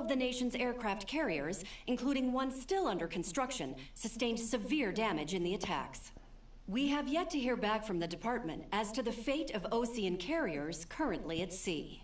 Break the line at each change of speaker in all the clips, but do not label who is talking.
of the nation's aircraft carriers, including one still under construction, sustained severe damage in the attacks. We have yet to hear back from the department as to the fate of Osean carriers currently at sea.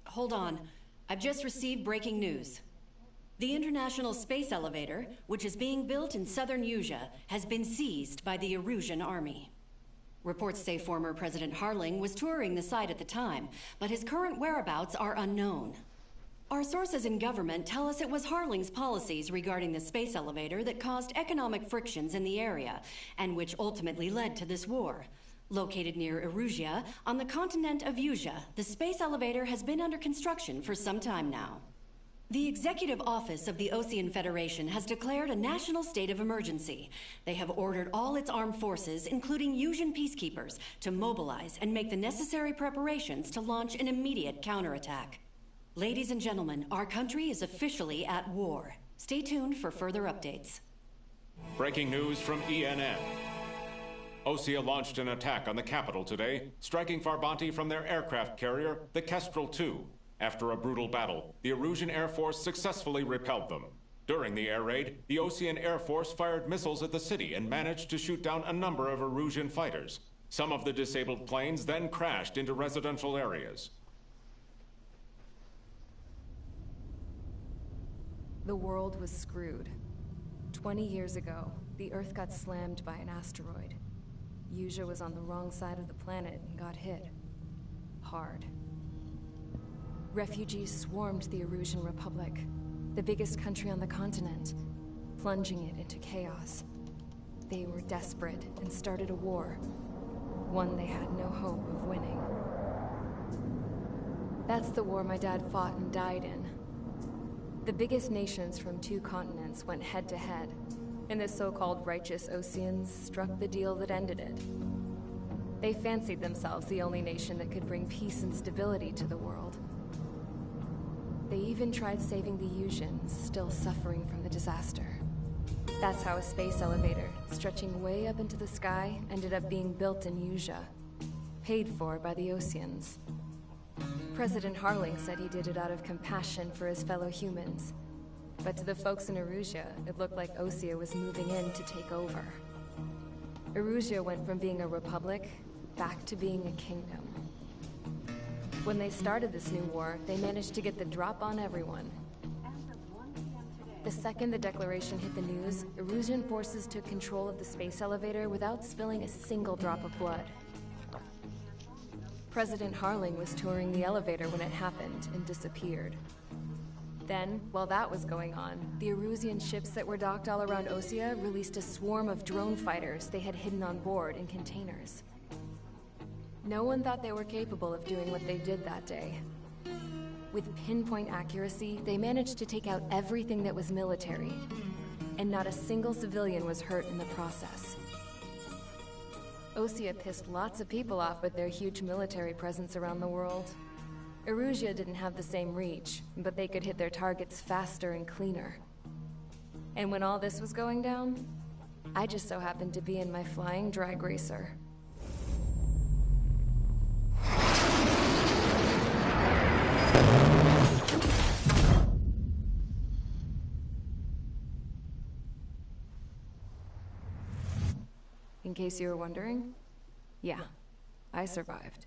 Hold on. I've just received breaking news. The International Space Elevator, which is being built in southern Usea, has been seized by the Erusian army. Reports say former President Harling was touring the site at the time, but his current whereabouts are unknown. Our sources in government tell us it was Harling's policies regarding the space elevator that caused economic frictions in the area, and which ultimately led to this war. Located near Erusia, on the continent of Usea, the space elevator has been under construction for some time now. The Executive Office of the Osean Federation has declared a national state of emergency. They have ordered all its armed forces, including Usian peacekeepers, to mobilize and make the necessary preparations to launch an immediate counterattack. Ladies and gentlemen, our country is officially at war. Stay tuned for further updates.
Breaking news from ENN. Osea launched an attack on the capital today, striking Farbanti from their aircraft carrier, the Kestrel II. After a brutal battle, the Erusian Air Force successfully repelled them. During the air raid, the Osean Air Force fired missiles at the city and managed to shoot down a number of Erusian fighters. Some of the disabled planes then crashed into residential areas.
The world was screwed. 20 years ago, the Earth got slammed by an asteroid. Usea was on the wrong side of the planet and got hit. Hard. Refugees swarmed the Erusian Republic, the biggest country on the continent, plunging it into chaos. They were desperate and started a war, one they had no hope of winning. That's the war my dad fought and died in. The biggest nations from 2 continents went head-to-head, and the so-called righteous Oseans struck the deal that ended it. They fancied themselves the only nation that could bring peace and stability to the world. They even tried saving the Usians, still suffering from the disaster. That's how a space elevator, stretching way up into the sky, ended up being built in Usea, paid for by the Oseans. President Harling said he did it out of compassion for his fellow humans. But to the folks in Erusia, it looked like Osea was moving in to take over. Erusia went from being a republic back to being a kingdom. When they started this new war, they managed to get the drop on everyone. The second the declaration hit the news, Erusian forces took control of the space elevator without spilling a single drop of blood. President Harling was touring the elevator when it happened and disappeared. Then, while that was going on, the Erusian ships that were docked all around Osea released a swarm of drone fighters they had hidden on board in containers. No one thought they were capable of doing what they did that day. With pinpoint accuracy, they managed to take out everything that was military, and not a single civilian was hurt in the process. Osea pissed lots of people off with their huge military presence around the world. Erusia didn't have the same reach, but they could hit their targets faster and cleaner. And when all this was going down, I just so happened to be in my flying drag racer. In case you were wondering, yeah, I survived.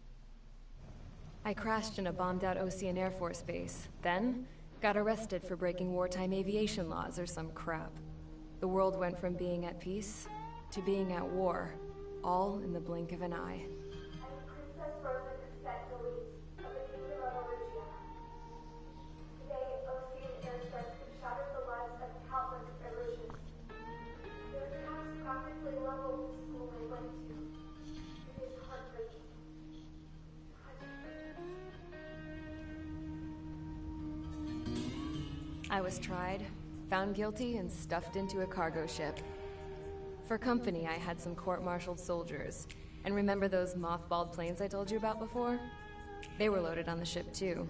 I crashed in a bombed-out Osean Air Force base, then got arrested for breaking wartime aviation laws or some crap. The world went from being at peace to being at war, all in the blink of an eye. I was tried, found guilty, and stuffed into a cargo ship. For company, I had some court-martialed soldiers. And remember those mothballed planes I told you about before? They were loaded on the ship, too.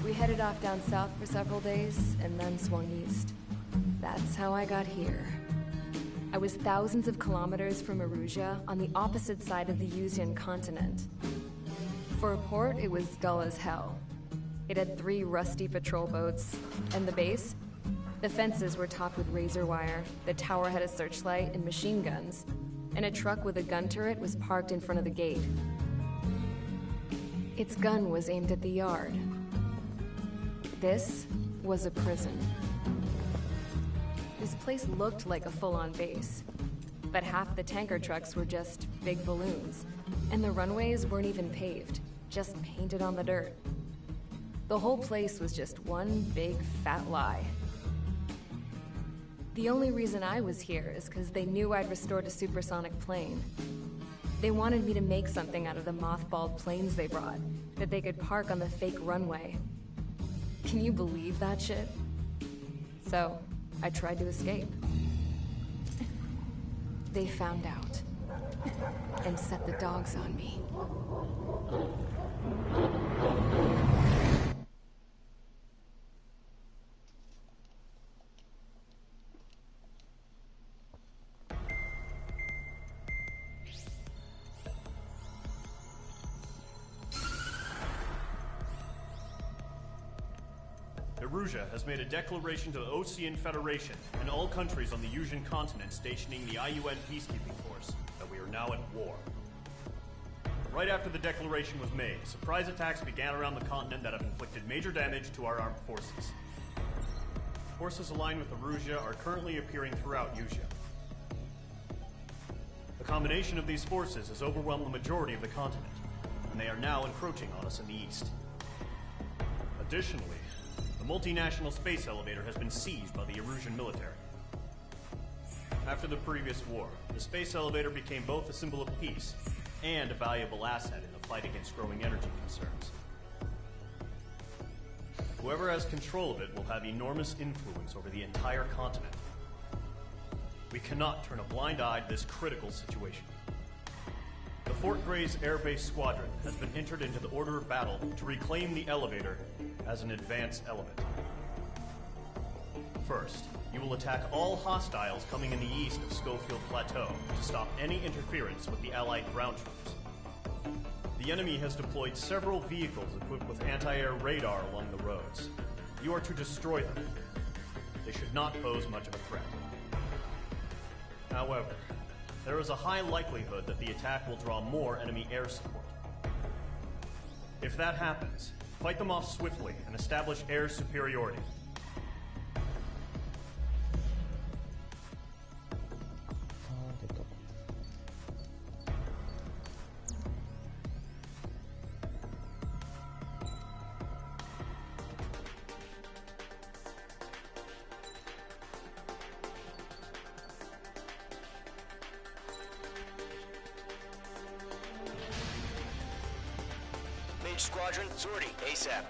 We headed off down south for several days, and then swung east. That's how I got here. I was thousands of kilometers from Erusia, on the opposite side of the Usian continent. For a port, it was dull as hell. It had 3 rusty patrol boats. And the base? The fences were topped with razor wire, the tower had a searchlight and machine guns, and a truck with a gun turret was parked in front of the gate. Its gun was aimed at the yard. This was a prison. This place looked like a full-on base, but half the tanker trucks were just big balloons, and the runways weren't even paved, just painted on the dirt. The whole place was just one big fat lie. The only reason I was here is because they knew I'd restored a supersonic plane. They wanted me to make something out of the mothballed planes they brought, that they could park on the fake runway. Can you believe that shit? So, I tried to escape. They found out, and set the dogs on me.
Erusia has made a declaration to the Osean Federation and all countries on the Yusian continent stationing the IUN peacekeeping force that we are now at war. Right after the declaration was made, surprise attacks began around the continent that have inflicted major damage to our armed forces. Forces aligned with Erusia are currently appearing throughout Yusia. The combination of these forces has overwhelmed the majority of the continent, and they are now encroaching on us in the east. Additionally, the multinational space elevator has been seized by the Erusian military. After the previous war, the space elevator became both a symbol of peace and a valuable asset in the fight against growing energy concerns. Whoever has control of it will have enormous influence over the entire continent. We cannot turn a blind eye to this critical situation. The Fort Gray's Air Base Squadron has been entered into the order of battle to reclaim the elevator as an advanced element. First, you will attack all hostiles coming in the east of Schofield Plateau to stop any interference with the Allied ground troops. The enemy has deployed several vehicles equipped with anti-air radar along the roads. You are to destroy them. They should not pose much of a threat. However, there is a high likelihood that the attack will draw more enemy air support. If that happens, fight them off swiftly and establish air superiority.
Squadron, sortie, ASAP.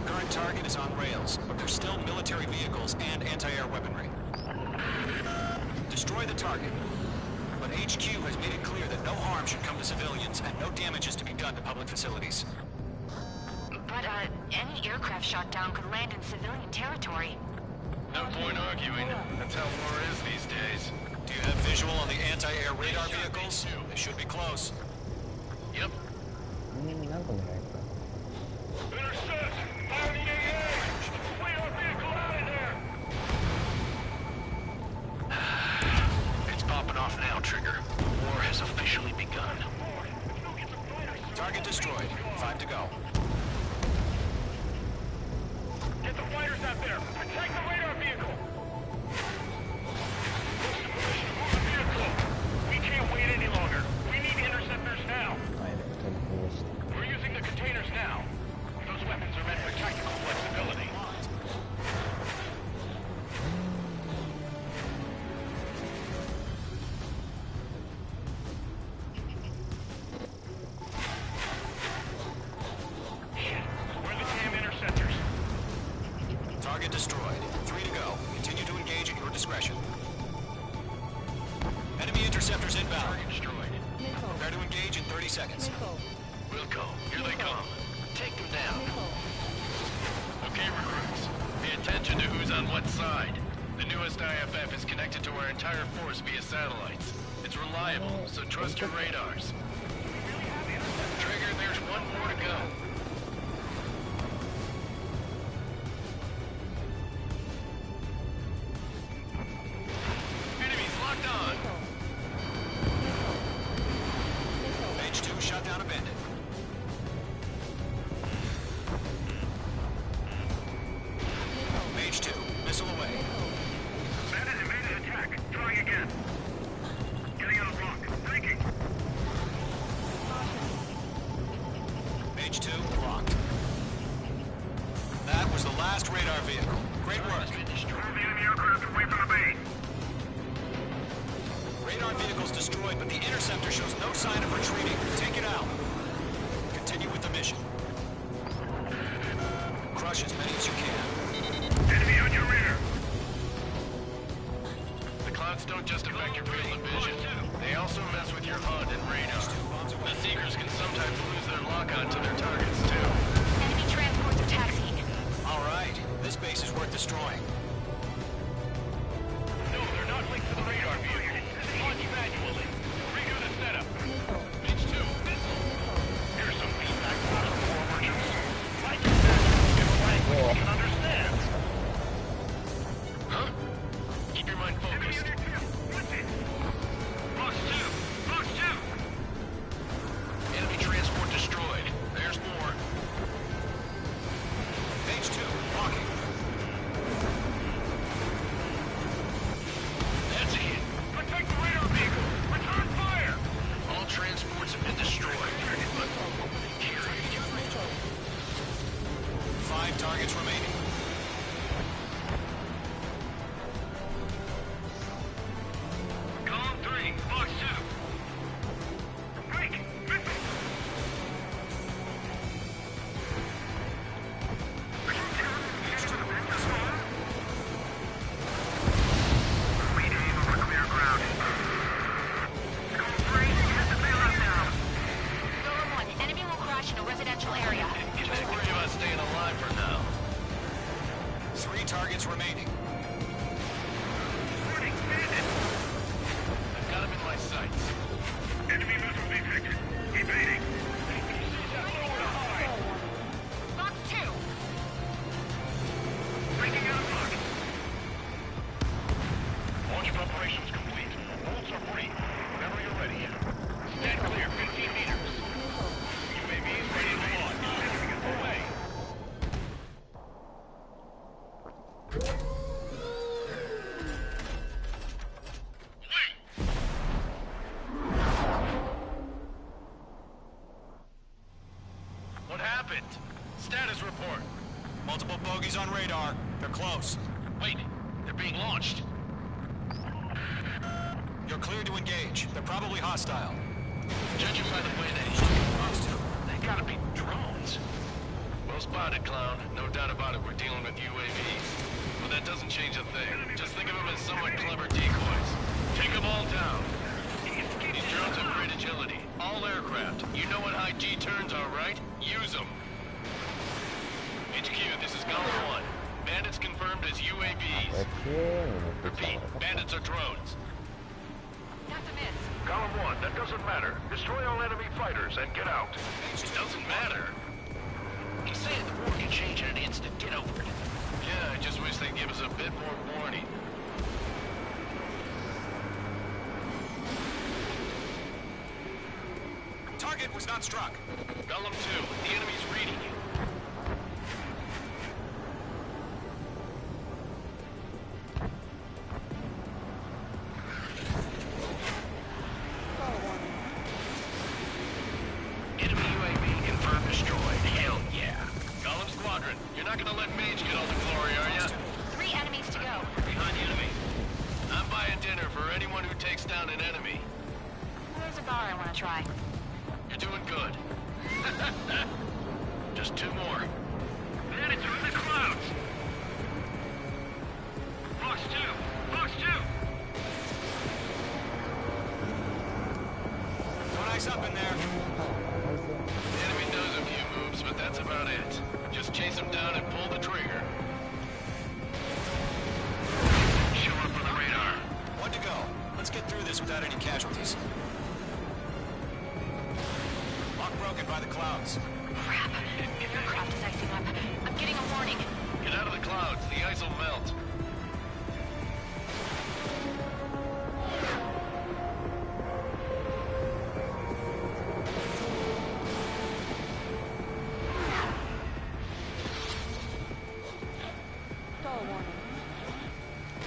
Current target is on rails, but there's still military vehicles and anti-air weaponry. Destroy the target. But HQ has made it clear that no harm should come to civilians and no damage is to be done to public facilities.
But, any aircraft shot down could land in civilian territory.
No point arguing. That's how war is these days.
Do you have visual on the anti-air radar vehicles? They should be close.
Yep. Intercept! Fire the AA! Clear our vehicle out of there! It's popping off now, Trigger. War has officially begun.
Target destroyed. 5 to go.
Get the fighters out there! Protect the radar vehicle! Move the vehicle! We can't wait any longer. We need interceptors now. We're using the containers now. Those weapons are meant for tactical flexibility.
30 seconds.
Wilco, here they come. Take them down. Okay, recruits. Pay attention to who's on what side. The newest IFF is connected to our entire force via satellites. It's reliable, so trust your radars. Trigger, there's one more to go. Enemies locked on.
Page 2 shot down a bandit. Page 2, missile away.
Bandit evaded attack. Trying again. Getting out of block. Breaking.
Page 2, locked. That was the last radar vehicle. Great work.
Drive the enemy aircraft away from the base.
Radar vehicle's destroyed, but the interceptor shows no sign of retreating. Take it out. Continue with the mission. Crush as many as you can.
Enemy on your rear. The clouds don't just affect your field of vision. They also mess with your HUD and radar. The Seekers can sometimes lose their lock-on to their targets, too.
Enemy transports are taxiing.
All right. This base is worth destroying.
No, they're not linked to the radar vehicle. Launch manually. Redo the setup. Page 2, missile. Here's some feedback from our forward. Like that, in a language we can understand. Huh? Keep your mind focused. Box 2! Box 2! Enemy transport destroyed. There's more.
Page 2, walking.
That's a hit. Protect the radar vehicle! Return fire! All transports have been destroyed. But carry.
5 targets remaining.
Column 3, box 2. Break! Missile! We aim over clear ground. Column 3, hit the bailout now.
Golem 1, enemy will crash in a residential area.
Just worry about staying alive for now.
3 targets remaining.
Running, bandit! I've got him in my sights. Enemy missile detected. Evading.
Box 2.
Breaking out of block. Launch preparations complete. Bolts are free. Whenever you're ready. Stand clear, 15 meters. UAV is ready to launch. Away. What happened? Status report.
Multiple bogies on radar. They're close.
Wait, they're being launched.
You're cleared to engage. They're probably hostile.
Judging by the way they gotta be drones. Well spotted, clown. No doubt about it, we're dealing with UAVs. But that doesn't change a thing. Just think of them as somewhat clever decoys. Take them all down. These drones have great agility. All aircraft. You know what high G turns are, right? Use them. HQ, this is Golem 1. Bandits confirmed as UAVs. Repeat, bandits are drones.
That's a miss.
Column 1, that doesn't matter. Destroy all enemy fighters and get out. It doesn't matter. He's saying the war can change in an instant. Get over it. Yeah, I just wish they'd give us a bit more warning.
Target was not struck.
Golem 2, the enemy's reading you. Enemy UAV confirmed destroyed. Hell yeah. Golem Squadron, you're not gonna let Mage get all the glory, are ya?
3 enemies to go.
Behind the enemy. I'm buying dinner for anyone who takes down an enemy.
There's a bar I want to try.
You're doing good. Just 2 more. Bandits are in the clouds! Box 2! Box 2!
No nice up in there.
about it. Just chase him down and pull the trigger. Show up on the radar.
One to go. Let's get through this without any casualties. Lock broken by the clouds.
Crap. Aircraft is icing up. I'm getting a warning.
Get out of the clouds. The ice will melt.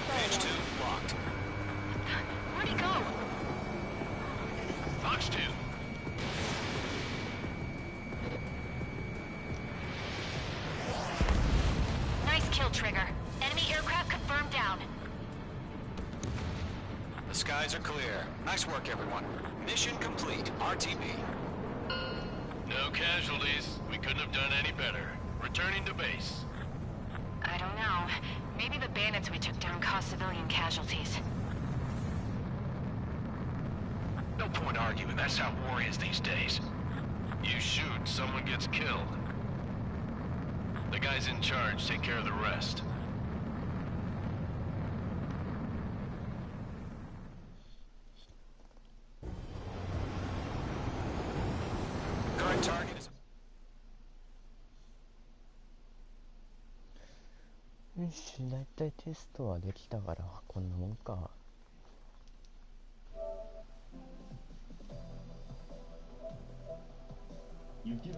Page 2, locked.
Where'd he go?
Fox 2.
Nice kill, Trigger. Enemy aircraft confirmed down.
The skies are clear. Nice work, everyone. Mission complete. RTB.
No casualties. We couldn't have done any better. Returning to base.
I don't know. Maybe the bandits we took down caused civilian casualties.
No point arguing. That's how war is these days. You shoot, someone gets killed. The guys in charge take care of the rest.
Current target is...
よし、だいたいテストはできたからこんなもんか。
雪